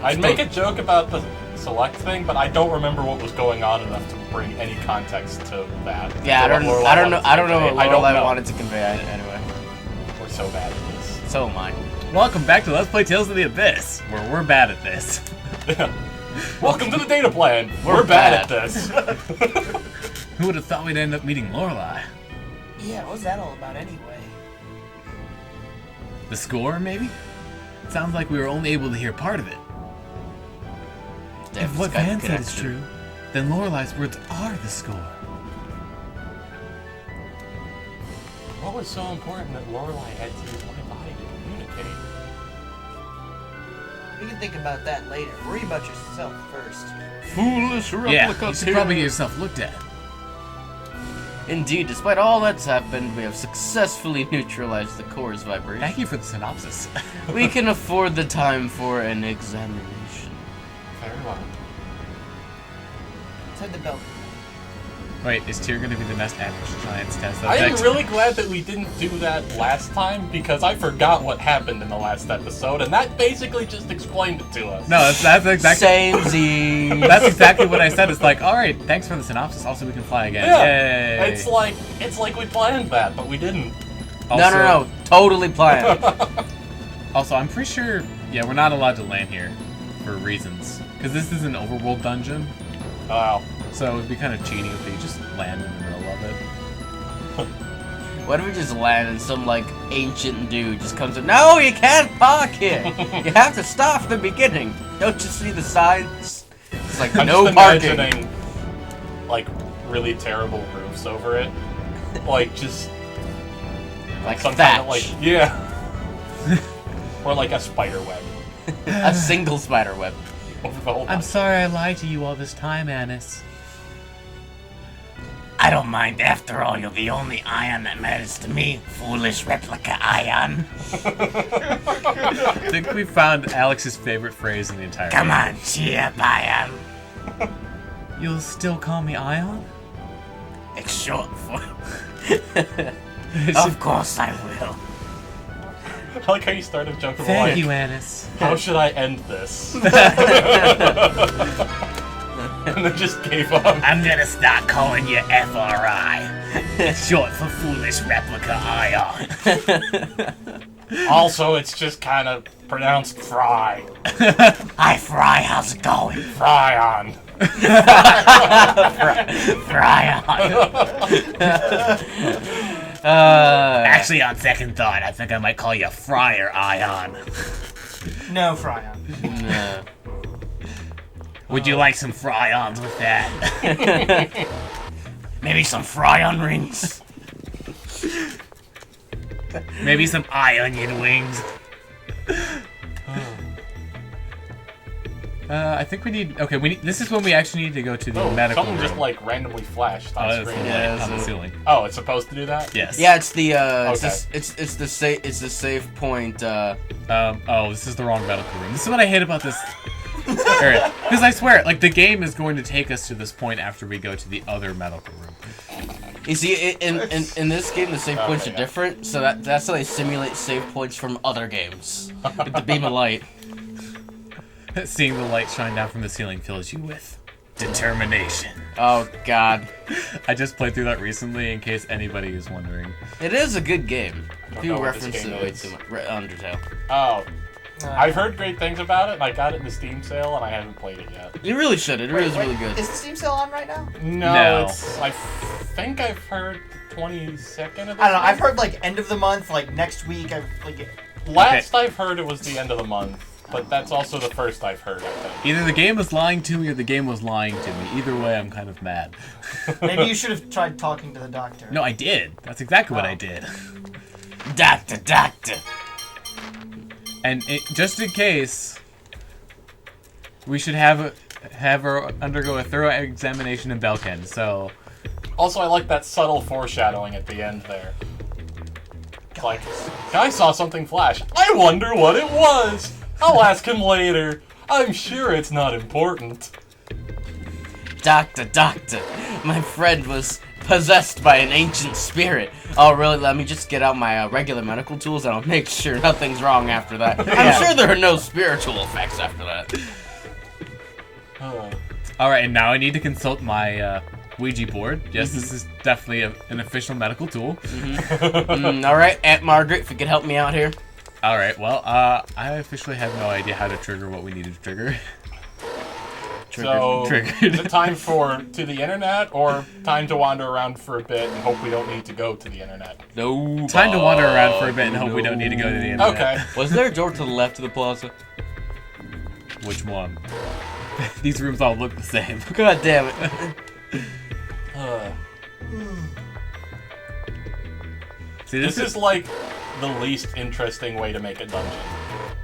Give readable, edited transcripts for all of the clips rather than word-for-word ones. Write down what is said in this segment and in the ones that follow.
I'd make a joke about the select thing, but I don't remember what was going on enough to bring any context to that. Yeah, I don't know what Lorelai wanted to convey anyway. We're so bad at this. So am I. Welcome back to Let's Play Tales of the Abyss, where we're bad at this. Yeah. Welcome to the data plan. We're bad at this. Who would have thought we'd end up meeting Lorelai? Yeah, what was that all about anyway? The score, maybe? It sounds like we were only able to hear part of it. If what Van said is true, then Lorelai's words are the score. What was so important that Lorelai had to use my body to communicate? We can think about that later. Worry about yourself first. Foolish replica. Yeah, you should probably get yourself looked at. Indeed, despite all that's happened, we have successfully neutralized the core's vibration. Thank you for the synopsis. We can afford the time for an examination. Very well. Let's head to Belkend. Wait, is Tyr going to be the next average science test I subject? am really glad that we didn't do that last time, because I forgot what happened in the last episode, and that basically just explained it to us. No, that's exactly... Samesies. That's exactly what I said. It's like, alright, thanks for the synopsis, also we can fly again. Yeah, Yay! it's like we planned that, but we didn't. Also, No, totally planned. Also, I'm pretty sure, yeah, we're not allowed to land here for reasons. Because this is an overworld dungeon, Wow. so it would be kind of cheating if we just land in the middle of it. What if we just land and some, like, ancient dude just comes in? No, you can't park here! You have to start from the beginning! Don't you see the signs? It's like, I'm no just parking! imagining, like, really terrible roofs over it. Like, just... Like some thatch. kind of, like, yeah. Or like a spider web A single spider web. over the whole I'm sorry I lied to you all this time, Annis. I don't mind. After all, you're the only ion that matters to me, foolish replica ion. I think we found Alex's favorite phrase in the entire Come game. on, cheer up, ion. You'll still call me Ion? It's short for... Of course I will. I like how you started joking Thank like, you, Annis. how should I end this? And then just gave up. I'm gonna start calling you FRI. Short for foolish replica ion. Also, it's just kind of pronounced fry. Hi, Fry, how's it going? Fry on. Fry on. Actually, on second thought, I think I might call you Friar Ion. No, Fryon. No. Would you like some fry-ons with that? Maybe some fry-on rings? Maybe some onion wings? I think we need... Okay, this is when we actually need to go to the Oh, medical something room. just like randomly flashed Oh, on that's screen. Yeah, on the so- ceiling. Oh, it's supposed to do that? Yes. Yeah, it's the Okay. it's the save point. Oh, this is the wrong medical room. This is what I hate about this. Because I swear, like, the game is going to take us to this point after we go to the other medical room. You see, in this game, the save points are yeah. different, so that's how they simulate save points from other games. With the beam of light. Seeing the light shine down from the ceiling fills you with determination. Oh God, I just played through that recently in case anybody is wondering. it is a good game. don't People know what this reference game it way is. too much. Undertale. Oh. I've heard great things about it, and I got it in the Steam sale, and I haven't played it yet. You really should. It is really good. Is the Steam sale on right now? No, No. I think I've heard the 22nd of this I don't know. I've month. heard like end of the month, like next week. Last I've heard it was the end of the month, but that's also the first I've heard, I think. Either the game was lying to me or the game was lying to me. Either way, I'm kind of mad. Maybe you should have tried talking to the doctor. No, I did. That's exactly what I did. Doctor. And just in case, we should have her undergo a thorough examination in Belkend. So, Also, I like that subtle foreshadowing at the end there. Like, I saw something flash. I wonder what it was. I'll ask him later. I'm sure it's not important. Doctor, my friend was possessed by an ancient spirit. Oh, really? Let me just get out my regular medical tools and I'll make sure nothing's wrong after that. I'm sure there are no spiritual effects after that. Alright, and now I need to consult my Ouija board. Yes, this is definitely an official medical tool. Alright, Aunt Margaret, if you could help me out here. Alright, well, I officially have no idea how to trigger what we need to trigger. So, Triggered. is it time to the internet, or time to wander around for a bit and hope we don't need to go to the internet? No. Time to wander around for a bit and hope we don't need to go to the internet. Okay. Was there a door to the left of the plaza? Which one? These rooms all look the same. God damn it. See, This is like the least interesting way to make a dungeon.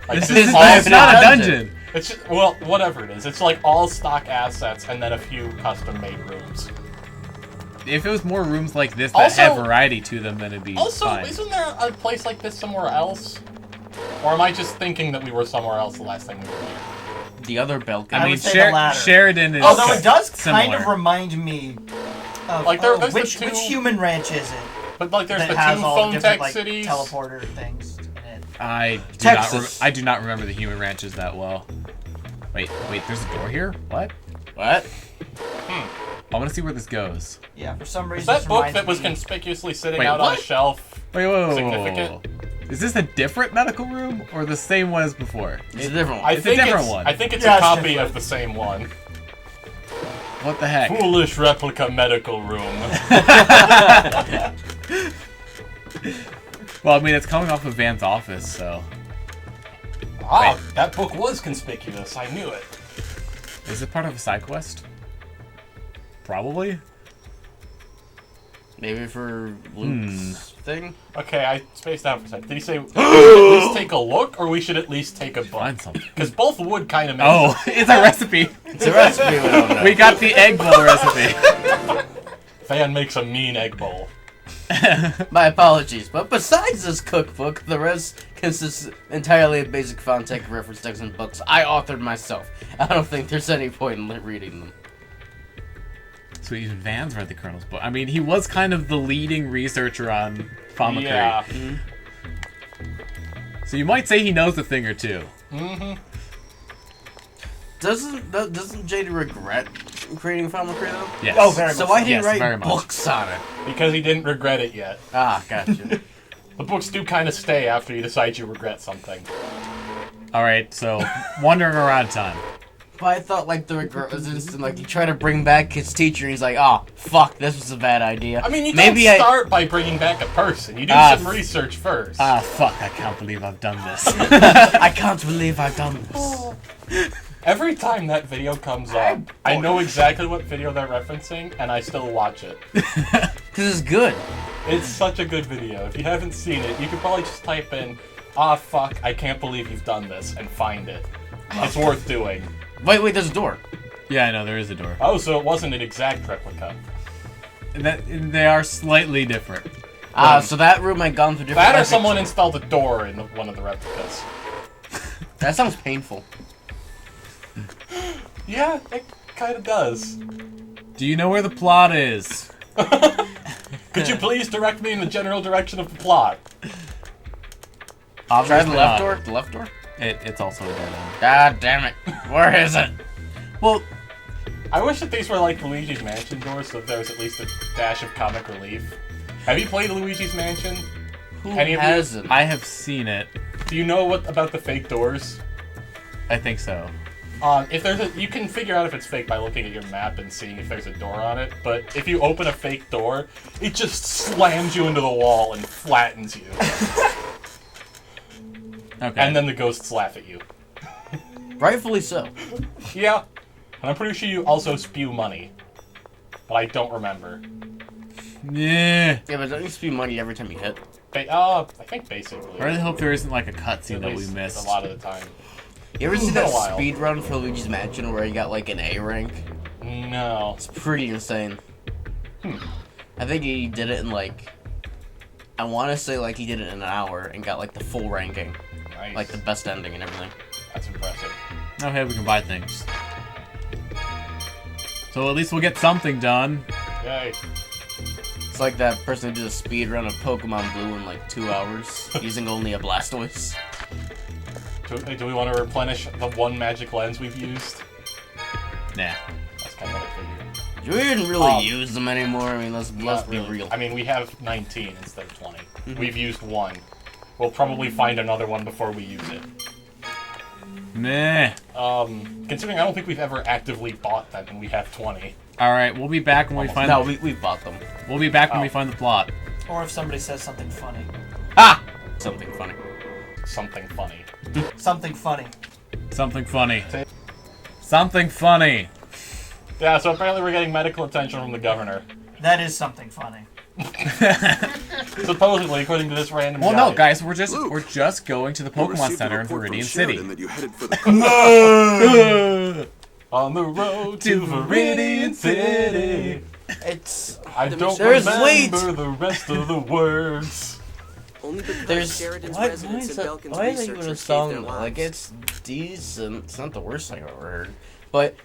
Like, This is is not it's even not a a dungeon. dungeon. It's just, well, whatever it is. It's like all stock assets and then a few custom-made rooms. If it was more rooms like this that Also- had variety to them, then it'd be Also, fine. isn't there a place like this somewhere else? Or am I just thinking that we were somewhere else the last time we were here? The other Belkend. I I mean, would say the latter. Sheridan is Although it does kind similar. of remind me of Like, there's the which two- human ranch is it But like, there's that the has two all the phone different tech like cities. teleporter things in it. I do Texas. I do not remember the human ranches that well. Wait, there's a door here? What? What? I want to see where this goes. Yeah, for some Is reason. that this book reminds that was me- conspicuously sitting Wait, out on a what? shelf? Wait. Significant? Is this a different medical room or the same one as before? It's a different one. I It's a think different it's, one. I think it's Yeah, a it's copy different. of the same one. What the heck? Foolish replica medical room. Well, I mean, it's coming off of Van's office, so... Ah, that book was conspicuous. I knew it. Is it part of a side quest? Probably? Maybe for Luke's thing? Okay, I spaced out for a second. Did he say we should at least take a look, or we should at least take a book? Find something. Because both would kind of make Oh, it's a recipe! It's a recipe we don't know. We got the egg bowl recipe. Fan makes a mean egg bowl. My apologies, but besides this cookbook, the rest consists entirely of basic Fontech reference texts and books I authored myself. I don't think there's any point in reading them. So even Van's read the Colonel's book. I mean, he was kind of the leading researcher on pharmacy. Yeah. So you might say he knows a thing or two. Mm-hmm. Doesn't JD regret creating pharmacy though? Yes. Oh, very So much. why did he Yes, very write much. books on it? Because he didn't regret it yet. Ah, gotcha. The books do kind of stay after you decide you regret something. Alright, so wandering around time. But I thought like the regret was instant, like he tried to bring back his teacher and he's like, oh, fuck, this was a bad idea. I mean, you Maybe don't start by bringing back a person. You do some research first. Ah, fuck, I can't believe I've done this. I can't believe I've done this. Every time that video comes up, I know exactly what video they're referencing, and I still watch it. Because it's good. It's such a good video. If you haven't seen it, you could probably just type in, ah, fuck, I can't believe you've done this, and find it. It's worth doing. Wait, there's a door. Yeah, I know, there is a door. Oh, so it wasn't an exact replica. They are slightly different. So that room had gone through different... That or epics. someone installed a door in one of the replicas. That sounds painful. Yeah, it kind of does. Do you know where the plot is? Could you please direct me in the general direction of the plot? Try Obviously the left not. door? The left door? It's also a dead end. God damn it. Where is it? Well, I wish that these were like Luigi's Mansion doors, so there was at least a dash of comic relief. Have you played Luigi's Mansion? Who Any of you? hasn't? I have seen it. Do you know what about the fake doors? I think so. If there's you can figure out if it's fake by looking at your map and seeing if there's a door on it. But if you open a fake door, it just slams you into the wall and flattens you, Okay. and then the ghosts laugh at you. Rightfully so. Yeah, and I'm pretty sure you also spew money, but I don't remember. Yeah. Yeah, but don't you spew money every time you hit? I think basically. I really hope there isn't like a cutscene At that we least missed. a lot of the time. You ever It's see been that a while. speed run for Luigi's Mansion where he got like an A rank? No. It's pretty insane. I think he did it in like... I want to say like he did it in an hour and got like the full ranking. Nice. Like the best ending and everything. That's impressive. Oh, hey, we can buy things. So at least we'll get something done. Yay. It's like that person who did a speed run of Pokemon Blue in like 2 hours using only a Blastoise. Do we want to replenish the one magic lens we've used? Nah. That's kind of what I figured. Do we even really use them anymore? I mean, let's be Really. real. I mean, we have 19 instead of 20. Mm-hmm. We've used one. We'll probably find another one before we use it. Meh. Considering I don't think we've ever actively bought them, and we have 20. Alright, we'll be back when we find No, we bought them. We'll be back when we find the plot. Or if somebody says something funny. Ah! Something funny. Something funny. Something funny. Something funny. Something funny. Yeah, so apparently we're getting medical attention from the governor. That is something funny. Supposedly, according to this random Well, guy. no, guys, we're just going to the Pokemon Center in Viridian City. That you headed for the On the road to Viridian City. It's I don't There's remember wait. the rest of the words. only because there's Sheridan's why residents is and that? Belkend's Why is that even a researchers song? gave their Like lives. it's decent. It's not the worst thing I've ever heard. But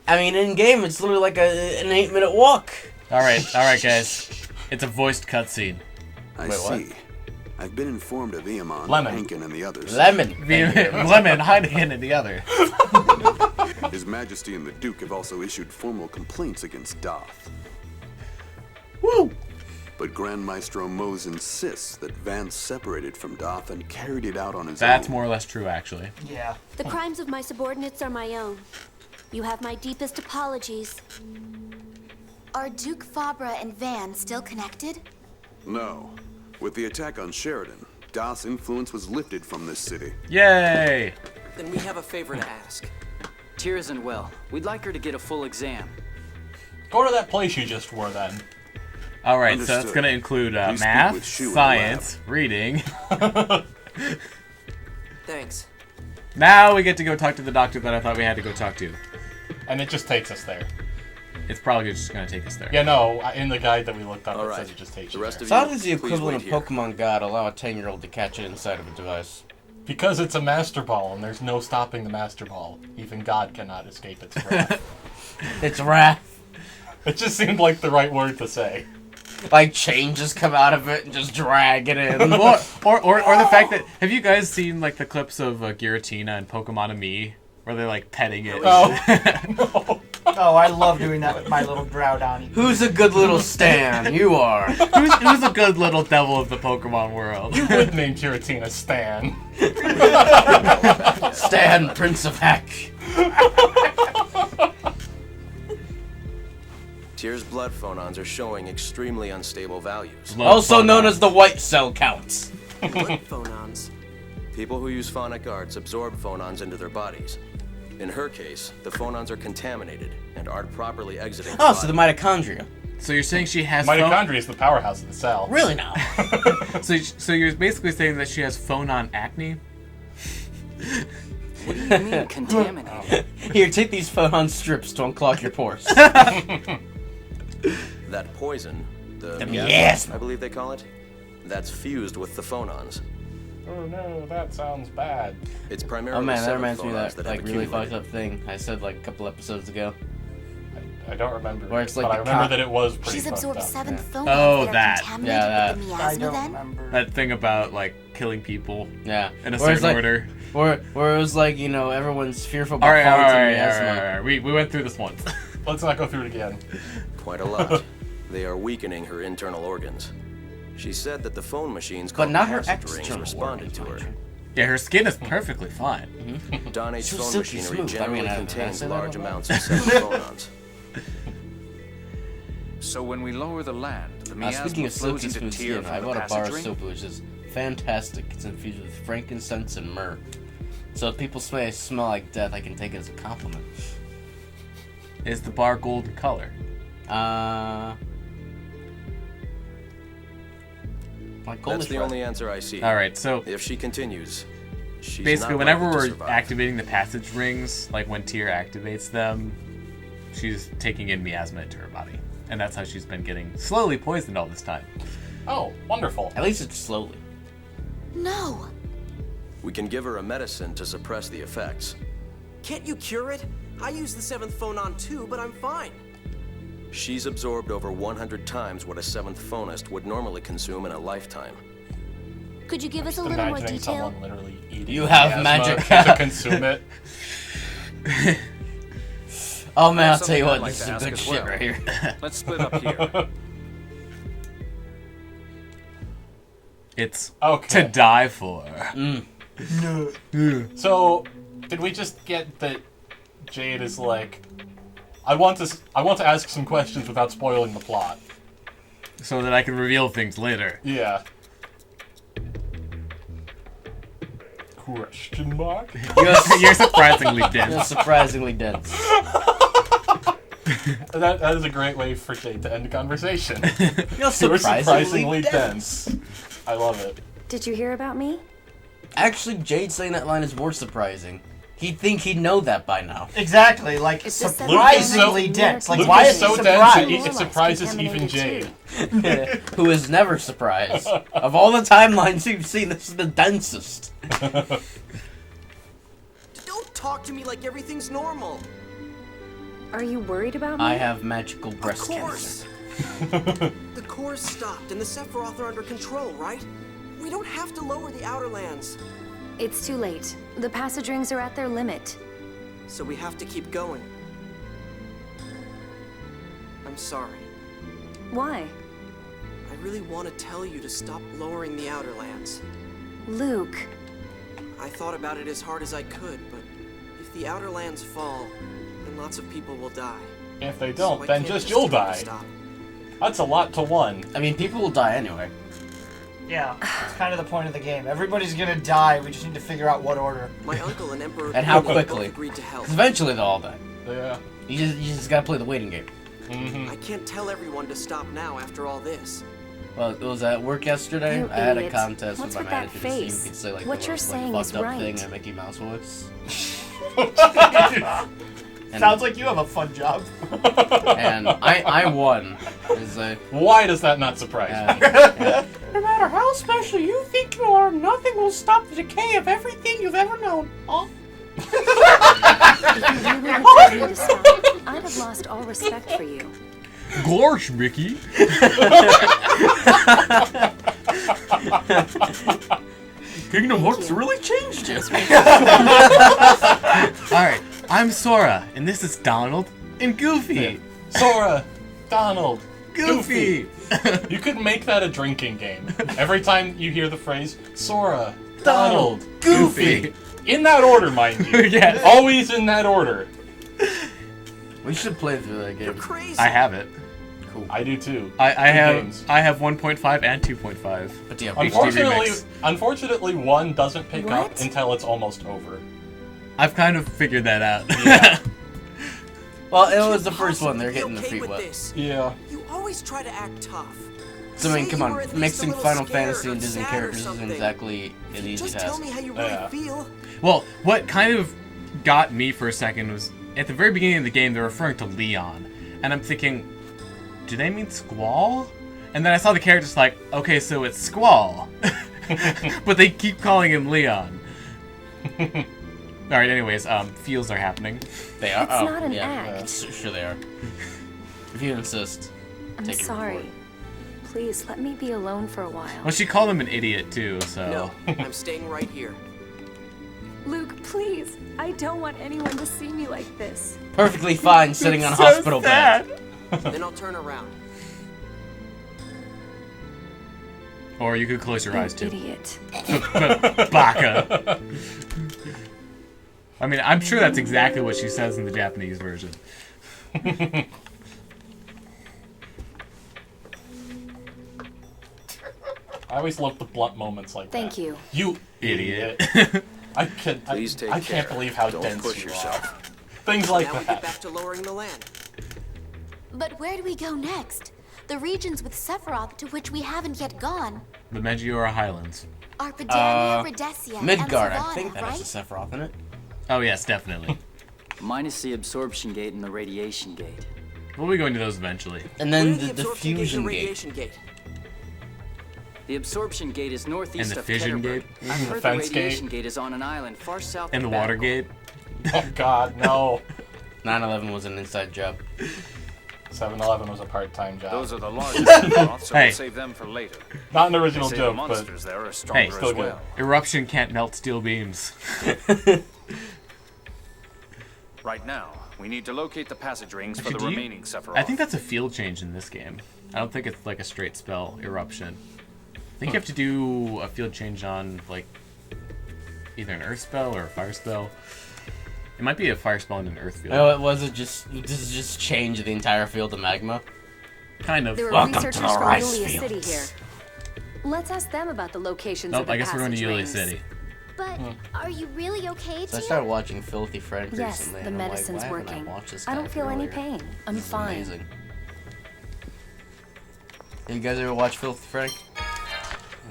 I mean, in game, it's literally like an 8-minute walk. Alright, guys. It's a voiced cutscene. I Wait, what? see. I've been informed of Eamon, Lemon. Hankin, and the others. Lemon. Lemon, Heineken, and the other. His Majesty and the Duke have also issued formal complaints against Doth. Woo! But Grand Maestro Mose insists that Vance separated from Doth and carried it out on his That's own. more or less true, actually. Yeah. The crimes of my subordinates are my own. You have my deepest apologies. Are Duke Fabra and Van still connected? No. With the attack on Sheridan, Doth's influence was lifted from this city. Yay! Then we have a favor to ask. Tyr isn't well. We'd like her to get a full exam. Go to that place you just were then. Alright, so that's Understood. going to include Please speak math, with Shu in the science, reading. Thanks. Now we get to go talk to the doctor that I thought we had to go talk to. And it just takes us there. It's probably just going to take us there. Yeah, no, in the guide that we looked up, All it right. says it just takes The you rest there. of So how does the Please equivalent of wait here. Pokemon God allow a 10-year-old to catch it inside of a device? Because it's a Master Ball, and there's no stopping the Master Ball. Even God cannot escape its wrath. It's wrath. It just seemed like the right word to say. Like chain just come out of it and just drag it in. or the fact that, have you guys seen like the clips of Giratina and Pokemon Me where they're like petting it? Oh, Oh, I love doing that with my little Groudon. Who's a good little Stan? You are. who's a good little devil of the Pokemon world? you would name Giratina Stan. Stan, Prince of Heck. Tyr's blood phonons are showing extremely unstable values. Also known as the white cell counts. Blood phonons. People who use phonic arts absorb phonons into their bodies. In her case, the phonons are contaminated and aren't properly exiting her Oh, so the body. mitochondria. So you're saying she has Mitochondria is the powerhouse of the cell. Really now? So you're basically saying that she has phonon acne? What do you mean contaminated? Here, take these photon strips to unclog your pores. That poison, the miasma. I believe they call it, that's fused with the phonons. Oh no, that sounds bad. It's primarily Oh man, that seven reminds me phonons of that have like really accumulated. fucked up thing I said like a couple episodes ago. I don't remember, Or it's like but I the remember cop- that it was pretty She's fucked absorbed up. 7 Yeah. phonons Oh, that that. are contaminated Yeah, with the I miasma don't then? remember. That thing about like killing people Yeah. in a Where it's certain like, order. Where it was like, you know, everyone's fearful about Alright, falling to alright. miasma. We went through this once. Let's not go through it again. Quite a lot. They are weakening her internal organs. She said that the phone machines But called not her passage rings external responded to organs, her. mind Yeah, her skin is perfectly fine. Don H. She's phone silky machinery smooth. I generally mean, I contains say that large out loud. amounts of seven phonons. So when we lower the land, the Speaking miasma of flows silky into smooth Tyr skin, from I the bought a bar passage of ring? soap which is fantastic. It's infused with frankincense and myrrh. So if people say I smell like death, I can take it as a compliment. Is the bar golden color? Like That's goldish the red. only answer I see. Alright, so If she continues, she's basically not whenever likely to we're survive. activating the passage rings, like when Tyr activates them, she's taking in miasma into her body. And that's how she's been getting slowly poisoned all this time. Oh, wonderful. At least it's slowly. No. We can give her a medicine to suppress the effects. Can't you cure it? I use the 7th phonon too, but I'm fine. She's absorbed over 100 times what a 7th phonist would normally consume in a lifetime. Could you give us a Just little more imagining detail? someone literally eating You have miasma magic. to consume it. Oh man, I'll tell Something you I'd what, like this to is ask good as shit well. right here. Let's split up here. It's Okay. to die for. So, did we just get that Jade is like, I want to ask some questions without spoiling the plot. So that I can reveal things later. Yeah. Question mark? You're surprisingly You're dense. surprisingly dense. That is a great way for Jade to end a conversation. You're Surprisingly dense. I love it. Did you hear about me? Actually, Jade saying that line is more surprising. He'd think he'd know that by now. Exactly, like It's just that surprisingly Luke is so- dense. Like Luke why is is so he dense surprised? it surprises even Jade. Who is never surprised. Of all the timelines you've seen, this is the densest. Don't talk to me like everything's normal. Are you worried about me? I have magical Of breast course. cancer. The core's stopped and the Sephiroth are under control, right? We don't have to lower the outer lands. It's too late. The passage rings are at their limit. So we have to keep going. I'm sorry. Why? I really want to tell you to stop lowering the outer lands. Luke. I thought about it as hard as I could, but if the outer lands fall, then lots of people will die. If they So don't, I then can't just tell you'll them to die. stop. That's a lot to one. I mean, people will die anyway. Yeah, it's kind of the point of the game. Everybody's gonna die. We just need to figure out what order. My uncle and Emperor And how both quickly. agreed to help. 'Cause eventually they'll all die. Yeah. You just gotta play the waiting game. Mm-hmm. I can't tell everyone to stop now after all this. Well, it was at work yesterday. You I had a idiot. contest What's with with my that manager to see face? who could say like What the you're most saying fucked is up right. thing in a Mickey Mouse voice. And- Sounds like you have a fun job. And I won. It's like, Why does that not surprise me? yeah. No matter how special you think you are, nothing will stop the decay of everything you've ever known. Oh. If you really had told me to stop, I'd have lost all respect for you. Gorge, Mickey. Kingdom Hearts really changed you. Alright, I'm Sora, and this is Donald and Goofy. Sora, Donald, Goofy. You could make that a drinking game. Every time you hear the phrase Sora, Donald, Goofy. In that order, mind you. Yes. Always in that order. We should play through that You're game. crazy. I have it. Cool. I do too. I Good have games. I have 1.5 and 2.5. But yeah, Unfortunately, remix. one doesn't pick up What? until it's almost over. I've kind of figured that out. Yeah. well, it You was the can't first one. possibly They're be getting their okay feet with wet. this. Yeah. You always try to act tough. So I mean, Say come you on, were at least a mixing little Final scared Fantasy or and Disney sad or characters isn't something. exactly an easy Just tell task. me how you really Yeah. feel. Well, what kind of got me for a second was at the very beginning of the game they're referring to Leon, and I'm thinking, do they mean Squall? And then I saw the characters like, okay, so it's Squall, but they keep calling him Leon. All right, anyways, feels are happening. They are. It's oh, not an yeah. act. Sure they are. If you insist. I'm Take it sorry. forward. Please let me be alone for a while. Well, she called him an idiot too, so. No, I'm staying right here. Luke, please. I don't want anyone to see me like this. Perfectly fine sitting on a hospital bed. Then I'll turn around. Or you could close your You eyes too. idiot. Baka. I mean, I'm sure that's exactly what she says in the Japanese version. I always love the blunt moments like Thank that. you. You Idiot. I Please take can't care. believe how Don't dense push you yourself. are. Things like Now we get that. back to lowering the land. But where do we go next? The regions with Sephiroth to which we haven't yet gone The Megiora Highlands. are Pedania, Rhodesia, Midgard, and I think Savannah, that right? has a Sephiroth in it. Oh yes, definitely. Minus the absorption gate and the radiation gate. We'll be going to those eventually. And Where then are the absorption gate diffusion and gate. radiation gate? The absorption gate is northeast And the of fission Ketterberg. gate? I've The heard the fence radiation gate? gate is on an island far south And the of water Battle. gate. Oh God, no. 9/11 was an inside job. 7-Eleven was a part-time job. Those are the largest Sephiroths, so Hey. we'll save them for later. Not an original They say the joke, but monsters there are stronger Hey, still as good. well. Eruption can't melt steel beams. Right now, we need to locate the passage rings for Actually, the do you- remaining Sephiroth. I think that's a field change in this game. I don't think it's like a straight spell, Eruption. I think you have to do a field change on, like, either an earth spell or a fire spell. It might be a fire spell and an earth field. No, it wasn't just. Does it just change the entire field of magma? Kind of. There are Welcome to researchers the from rice Yulia City fields. here. Let's ask them about the locations Nope, of the I guess we're going to passage Yulia rings. City. But are you really okay, So I Tia? started watching Filthy Frank Yes, recently. the and I'm medicine's like, why haven't working. I watched this I guy don't feel any earlier? pain. I'm This is fine. Amazing. You guys ever watch Filthy Frank?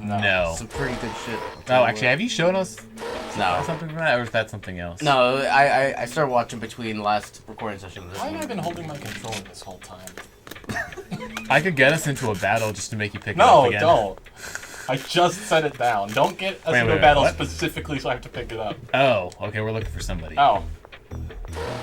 No. Some pretty good shit. Oh, actually, have you shown us No. something from that, or is that something else? No, I started watching between last recording session and this why have one. I been holding my controller this whole time? I could get us into a battle just to make you pick it No, up again. don't. I just set it down. Don't get us Wait, into wait, a battle what? specifically so I have to pick it up. Oh, okay, we're looking for somebody. Oh.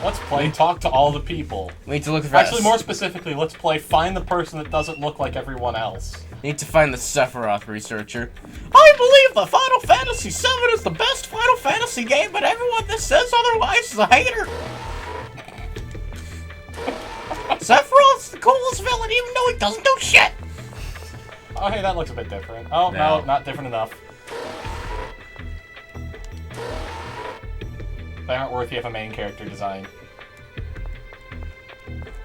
Let's play Talk to All the People. We need to look for Actually, more specifically, let's play Find the Person That Doesn't Look Like Everyone Else. Need to find the Sephiroth researcher. I believe the Final Fantasy VII is the best Final Fantasy game, but everyone that says otherwise is a hater. Sephiroth's the coolest villain, even though he doesn't do shit. Oh, hey, that looks a bit different. Oh, no, not different enough. They aren't worthy of a main character design.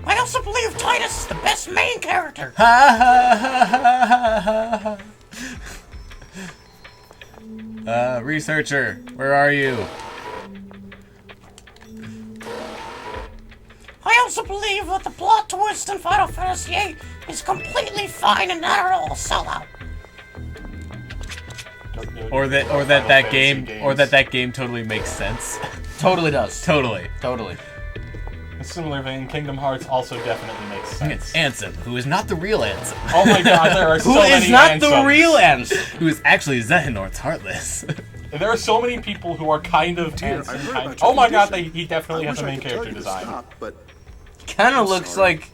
I also believe Titus is the best main character. Researcher, where are you? I also believe that the plot twist in Final Fantasy VIII is completely fine and not at all a sellout. Or that game totally makes sense. Totally does. Totally. Totally. In a similar vein, Kingdom Hearts also definitely makes sense. Ansem, who is not the real Ansem. Oh my god, there are so Who many is not the Ansems. real Ansem? Who is actually Xehanort's Heartless. There are so many people who are kind of Dear, Ansem, I've heard kind about of... your Oh my god, condition. he definitely I has wish a I main could tell character you to design. stop, but Kind I'm of looks sorry. like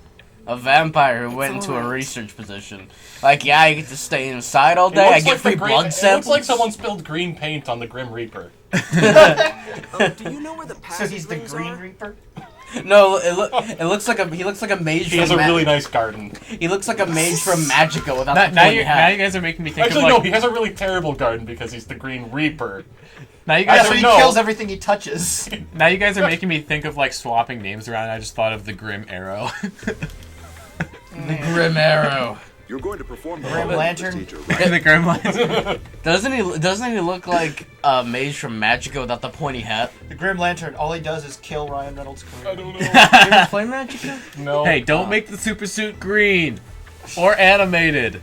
a vampire who went into a alright. research position. Like, yeah, I get to stay inside all It day. I looks get like free the green- blood It looks samples. like someone spilled green paint on the Grim Reaper. Do you know where the So passage he's the rings Green are? Reaper? No, it looks like he looks like a mage. He has from a really nice garden. He looks like a mage from Magica without now, the now pointy you hat. guys are making me think Actually, of no, like. he has a really terrible garden because he's the Green Reaper. Now you Yeah, guys so are he no. kills everything he touches. now you guys are making me think of like swapping names around. I just thought of the Grim Arrow. The Grim Arrow. you're going to perform the Grim role, Lantern? Teacher, right? the Grim Lantern. Doesn't he look like a mage from Magica without the pointy hat? The Grim Lantern, all he does is kill Ryan Reynolds' career. I don't know. You ever play Magica? No. Hey, don't make the super suit green or animated.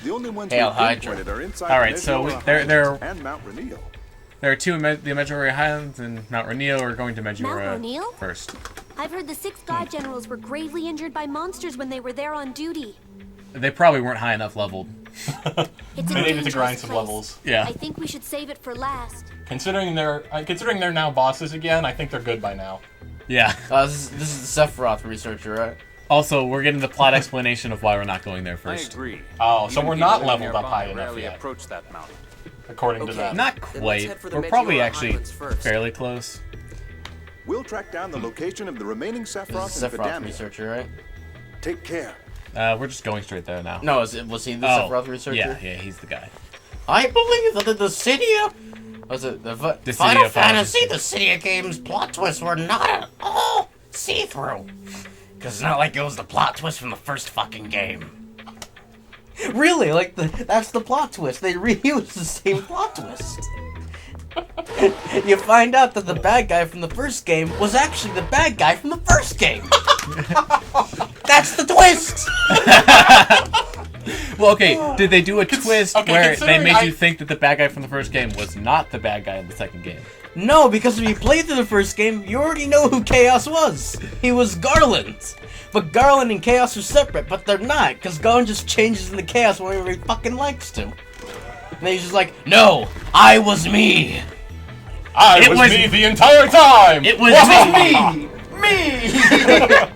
The only ones Hail we've Hydra. pinpointed are inside All right, the so Meteora there- Highlands and Mount Rainier. There are two in the Medjugorje Highlands and Mount Rainier. We're going to Medjugorje Rainier? first. I've heard the 6 god generals were gravely injured by monsters when they were there on duty. They probably weren't high enough leveled. It's a They needed to dangerous grind some place. levels. Yeah. I think we should save it for last. Considering they're now bosses again, I think they're good by now. Yeah. This is the Sephiroth researcher, right? Also, we're getting the plot explanation of why we're not going there I first. agree. Oh, so Even we're people not living leveled up nearby high enough rarely yet, approach that mountain. according to Okay. them. Not Then let's quite. head for the We're probably Meteora actually Highlands first. fairly close. We'll track down the location of the remaining This Sephiroth is and the Sephiroth Vidamia. researcher, right? Take care. We're just going straight there now. No, was he the Sephiroth researcher? Yeah, he's the guy. I believe that the city of... Was it the City Final of Fantasy, the City of Games plot twists were not at all see-through. Because it's not like it was the plot twist from the first fucking game. Really, like, that's the plot twist. They reused the same plot twist. You find out that the bad guy from the first game was actually the bad guy from the first game. That's the twist! Well, okay, did they do a twist okay, where they considering made you think that the bad guy from the first game was not the bad guy in the second game? No, because if you played through the first game, you already know who Chaos was. He was Garland. But Garland and Chaos are separate, but they're not, because Garland just changes into Chaos whenever he fucking likes to. And then he's just like, no, I was me. I was me the entire time! It was me! Me!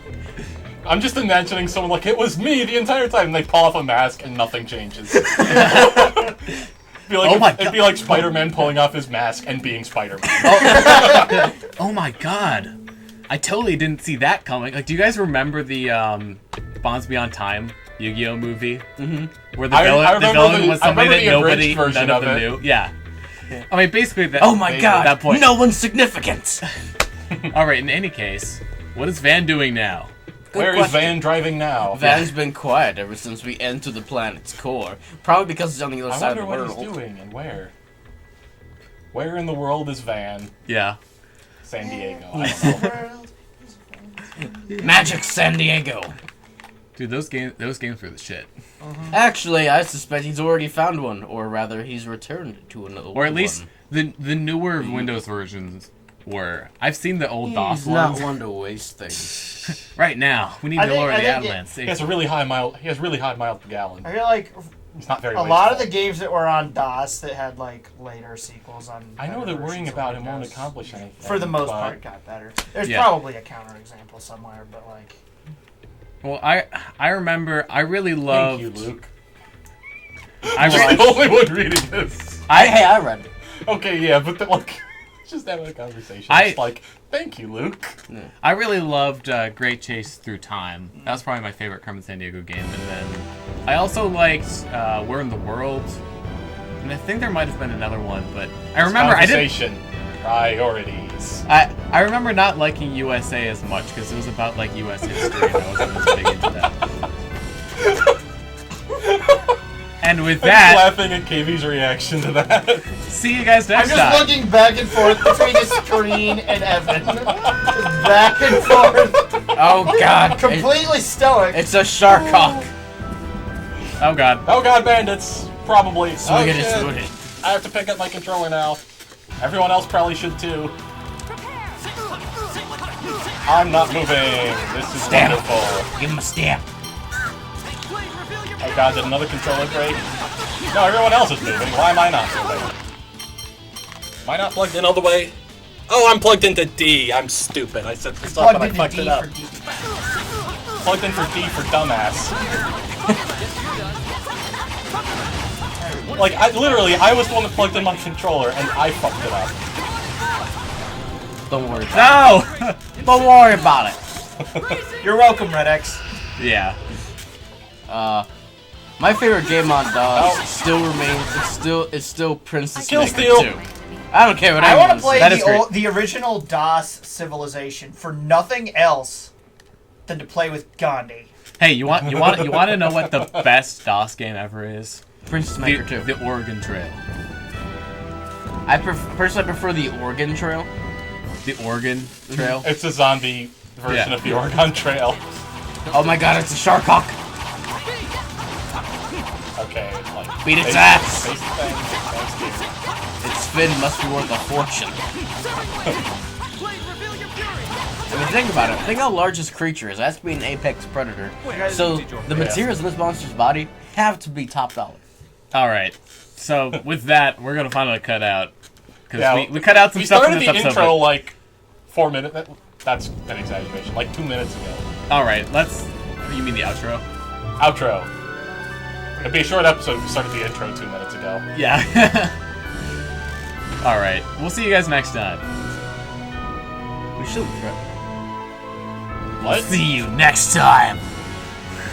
I'm just imagining someone like, it was me the entire time, and they pull off a mask and nothing changes. It'd be like Spider-Man pulling off his mask and being Spider-Man. Oh my god. I totally didn't see that coming. Like, do you guys remember the Bonds Beyond Time Yu-Gi-Oh movie? Mm-hmm. Where the villain was somebody that nobody none of them knew? Yeah. I mean, basically that. Oh my god! At that point, no one's significant. All right. In any case, what is Van doing now? Where is Van driving now? Van's been quiet ever since we entered the planet's core. Probably because it's on the other side of the world. I wonder what he's doing and where. Where in the world is Van? Yeah. San Diego. I don't know. Magic San Diego. Dude, those games were the shit. Actually, I suspect he's already found one, or rather, he's returned to another one. Or at least the newer Windows versions were. I've seen the old DOS He's ones. not one to waste things. Right now, we need to lower the avalanche. He has really high miles per gallon. I feel like it's not very. A lot of the games that were on DOS that had like later sequels on. I know that worrying about him won't accomplish anything. For the most part, it got better. There's probably a counterexample somewhere, but like. Well, I remember I really loved. Thank you, Luke. I'm the only one reading this. I read it. Okay, yeah, but like, just having a conversation. It's like, thank you, Luke. I really loved Great Chase Through Time. That was probably my favorite Carmen Sandiego game. And then I also liked Where in the World. And I think there might have been another one, but I remember I didn't. Priorities. I remember not liking USA as much because it was about like U.S. history, and I wasn't as big into that. And with that, I'm laughing at KV's reaction to that. See you guys next time. I'm just looking back and forth between the screen and Evan. Just back and forth. Oh god. Completely stoic. It's a shark hawk. Oh god. Oh god, bandits. Probably. Swing it. I have to pick up my controller now. Everyone else probably should too. I'm not moving. This is wonderful. Give him a stamp. Oh god, did another controller break? No, everyone else is moving. Why am I not moving? Am I not plugged in all the way? Oh, I'm plugged into D. I'm stupid. I set this up and I fucked it up. Plugged in for D for dumbass. Like, I was the one that plugged in my controller, and I fucked it up. Don't worry about No! it. Don't worry about it. You're welcome, Red X. Yeah. My favorite game on DOS still remains. It's still Princess Maker 2. I don't care what I want to play says. the original DOS Civilization for nothing else than to play with Gandhi. Hey, you want to know what the best DOS game ever is? Princess Maker 2. The Oregon Trail. I personally prefer the Oregon Trail. The Oregon Trail? It's a zombie version of the Oregon Trail. Oh my god, it's a shark hawk. Okay, like... Beat its ass! Its fin must be worth a fortune. I mean, think about it. Think how large this creature is. It has to be an apex predator. So, the materials in this monster's body have to be top dollar. Alright. So, with that, we're gonna finally cut out. Because we cut out some stuff from this episode. We started the intro like 4 minutes... That's an exaggeration. Like 2 minutes ago. Alright, let's... You mean the outro? Outro. It'd be a short episode if we started the intro 2 minutes ago. Yeah. Alright, we'll see you guys next time. We should try. What? See you next time.